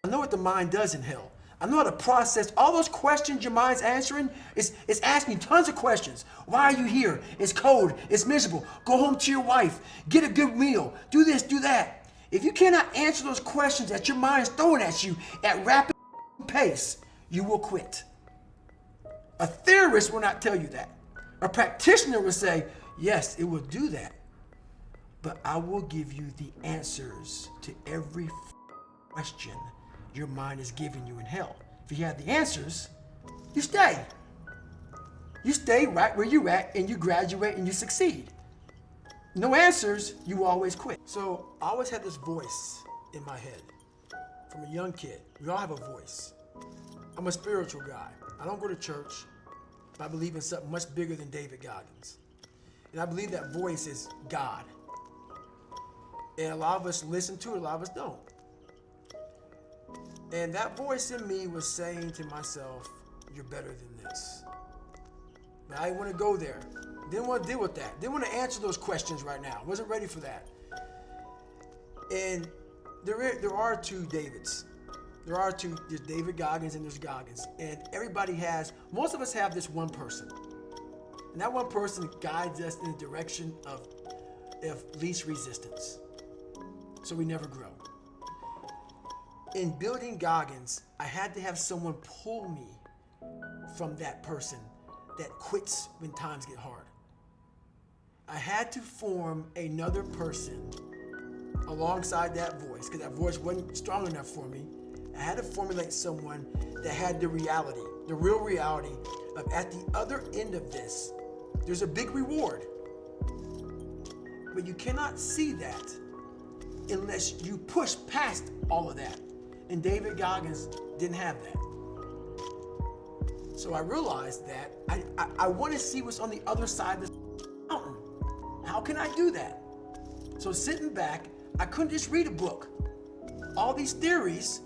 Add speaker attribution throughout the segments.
Speaker 1: I know what the mind does in hell. I know how to process all those questions your mind's answering. It's asking tons of questions. Why are you here? It's cold. It's miserable. Go home to your wife. Get a good meal. Do this, do that. If you cannot answer those questions that your mind is throwing at you at rapid pace, you will quit. A theorist will not tell you that. A practitioner will say, yes, it will do that. But I will give you the answers to every question your mind is giving you in hell. If you have the answers, you stay. You stay right where you're at and you graduate and you succeed. No answers, you always quit. So I always had this voice in my head from a young kid. We all have a voice. I'm a spiritual guy. I don't go to church, but I believe in something much bigger than David Goggins. And I believe that voice is God. And a lot of us listen to it, a lot of us don't. And that voice in me was saying to myself, you're better than this. But I didn't want to go there. Didn't want to deal with that. Didn't want to answer those questions right now. Wasn't ready for that. And there are two Davids. There's David Goggins and there's Goggins. And most of us have this one person. And that one person guides us in the direction of least resistance. So we never grow. In building Goggins, I had to have someone pull me from that person that quits when times get hard. I had to form another person alongside that voice, because that voice wasn't strong enough for me. I had to formulate someone that had the reality, the real reality of at the other end of this, there's a big reward. But you cannot see that unless you push past all of that. And David Goggins didn't have that. So I realized that I want to see what's on the other side of this mountain. How can I do that? So sitting back, I couldn't just read a book. All these theories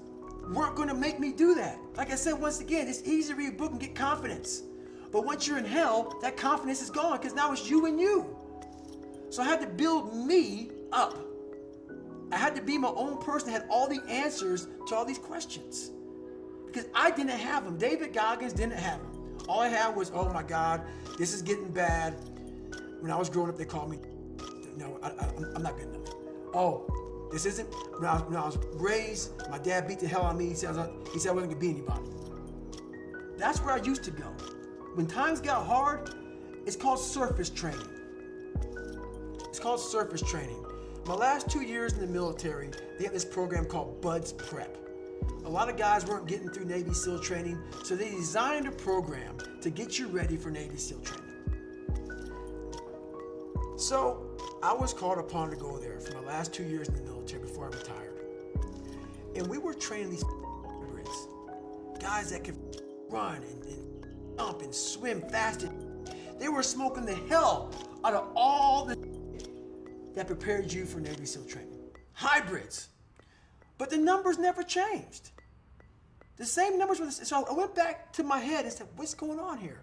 Speaker 1: weren't going to make me do that. Like I said, once again, it's easy to read a book and get confidence. But once you're in hell, that confidence is gone because now it's you and you. So I had to build me up. I had to be my own person that had all the answers to all these questions. Because I didn't have them. David Goggins didn't have them. All I had was, oh my God, this is getting bad. When I was growing up, they called me, no, I'm not good enough. Oh, this isn't, when I was raised, my dad beat the hell out of me. He said I wasn't gonna be anybody. That's where I used to go. When times got hard, it's called surface training. It's called surface training. My last 2 years in the military, they had this program called Buds Prep. A lot of guys weren't getting through Navy SEAL training, so they designed a program to get you ready for Navy SEAL training. So I was called upon to go there for my last 2 years in the military before I retired. And we were training these hybrids, guys that could run and jump and swim faster. They were smoking the hell out of all the that prepared you for Navy SEAL training. Hybrids. But the numbers never changed. The same numbers were the same. So I went back to my head and said, what's going on here?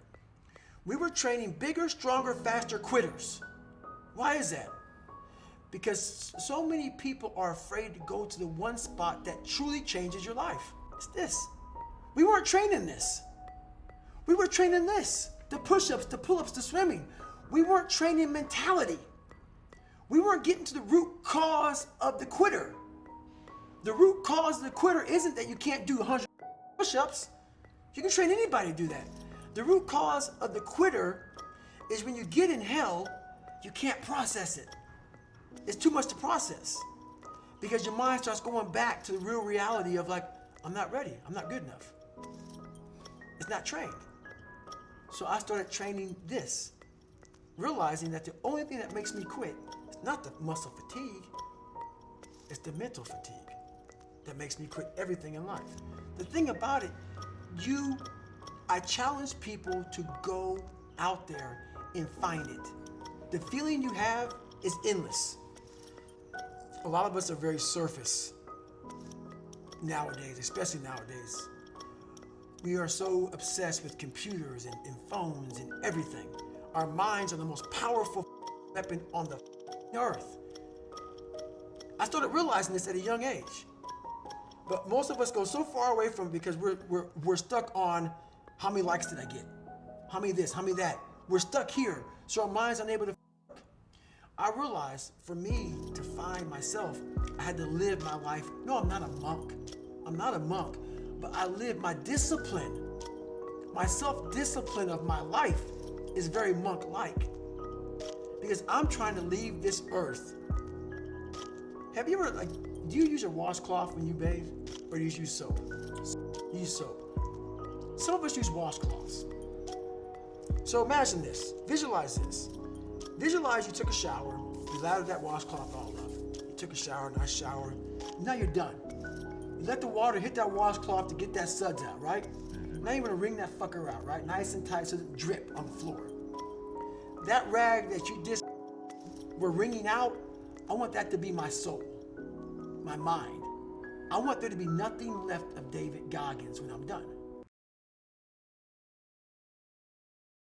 Speaker 1: We were training bigger, stronger, faster quitters. Why is that? Because so many people are afraid to go to the one spot that truly changes your life. It's this. We weren't training this. We were training this. The push-ups, the pull-ups, the swimming. We weren't training mentality. We weren't getting to the root cause of the quitter. The root cause of the quitter isn't that you can't do 100 push-ups. You can train anybody to do that. The root cause of the quitter is when you get in hell, you can't process it. It's too much to process because your mind starts going back to the real reality of like, I'm not ready. I'm not good enough. It's not trained. So I started training this, realizing that the only thing that makes me quit is not the muscle fatigue, it's the mental fatigue that makes me quit everything in life. The thing about it, I challenge people to go out there and find it. The feeling you have is endless. A lot of us are very surface nowadays, especially nowadays. We are so obsessed with computers and phones and everything. Our minds are the most powerful weapon on the earth. I started realizing this at a young age. But most of us go so far away from it because we're stuck on how many likes did I get? How many this? How many that? We're stuck here. So our mind's unable to work. I realized for me to find myself, I had to live my life. No, I'm not a monk. I'm not a monk. But I live my discipline. My self-discipline of my life is very monk-like. Because I'm trying to leave this earth. Have you ever, do you use a washcloth when you bathe? Or do you use soap? You use soap. Some of us use washcloths. So imagine this. Visualize this. Visualize you took a shower. You lathered that washcloth all up. You took a shower, nice shower. Now you're done. You let the water hit that washcloth to get that suds out, right? Now you're gonna wring that fucker out, right? Nice and tight so it doesn't drip on the floor. That rag that you just were wringing out, I want that to be my soul, my mind. I want there to be nothing left of David Goggins when I'm done.